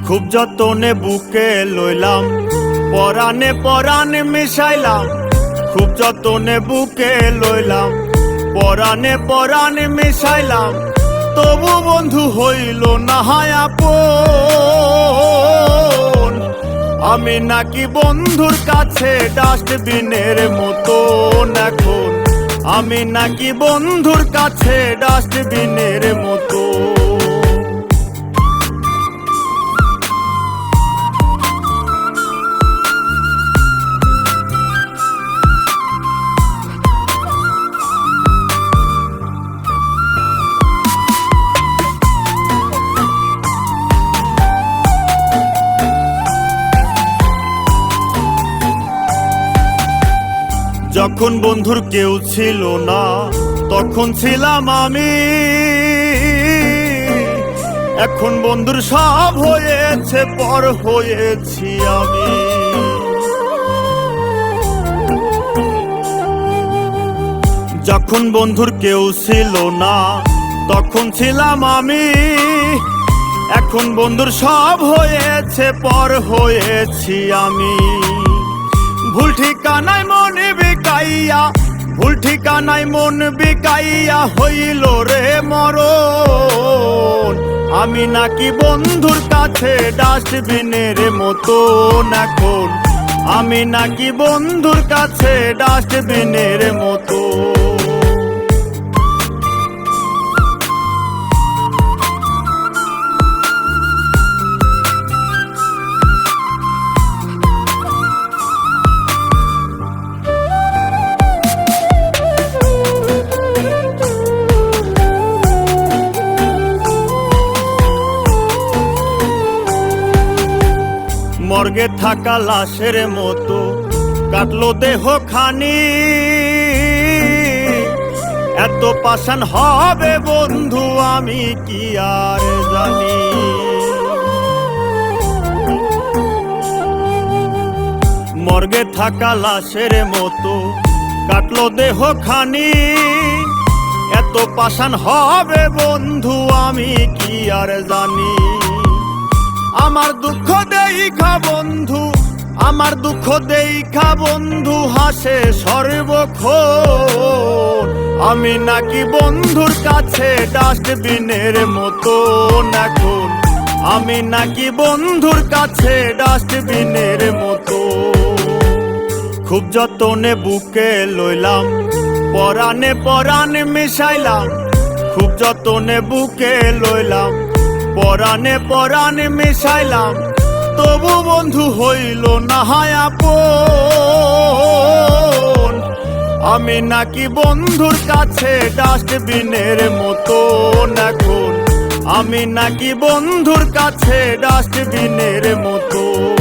খুব যতনে বুকে লইলাম, পরাণে পরাণে মিশাইলাম। খুব যতনে বুকে লইলাম, পরাণে পরাণে মিশাইলাম। তবু বন্ধু হইল না আপন। আমি নাকি বন্ধুর কাছে ডাস্টবিনের মতন এখন। আমি নাকি বন্ধুর কাছে ডাস্টবিনের মতো। যখন বন্ধুর কেউ ছিল না, তখন ছিলাম আমি। এখন বন্ধুর সব হয়েছে, পর হয়েছি আমি। যখন বন্ধুর কেউ ছিল না, তখন ছিলাম আমি। এখন বন্ধুর সব হয়েছে, পর হয়েছি আমি। ভুল ঠিকানায় মন বিকাইয়া, ভুল ঠিকানায় মন বিকাইয়া হইল রে মরণ। আমি নাকি বন্ধুর কাছে ডাস্টবিনের মতন এখন। আমি নাকি বন্ধুর কাছে ডাস্টবিনের মতো। মর্গে থাকা লাশের মতো কাটলো দেহ খানি। এত পাষাণ হবে বন্ধু আমি কি আর জানি। মর্গে থাকা লাশের মতো কাটলো দেহ খানি। এত পাষাণ হবে বন্ধু আমি কি আর জানি। আমার দুঃখ দেখা বন্ধু, আমার দুঃখ দেখা বন্ধু হাসে সর্বক্ষণ। আমি নাকি বন্ধুর কাছে ডাস্টবিনের মতন এখন। আমি নাকি বন্ধুর কাছে ডাস্টবিনের মতো। খুব যতনে বুকে লইলাম, পরাণে পরাণে মিশাইলাম। খুব যতনে বুকে লইলাম, পরাণে পরাণে মিশাইলাম। তবু বন্ধু হইল না আপন। আমি নাকি বন্ধুর কাছে ডাস্টবিনের মতন এখন। আমি নাকি বন্ধুর কাছে ডাস্টবিনের মতো।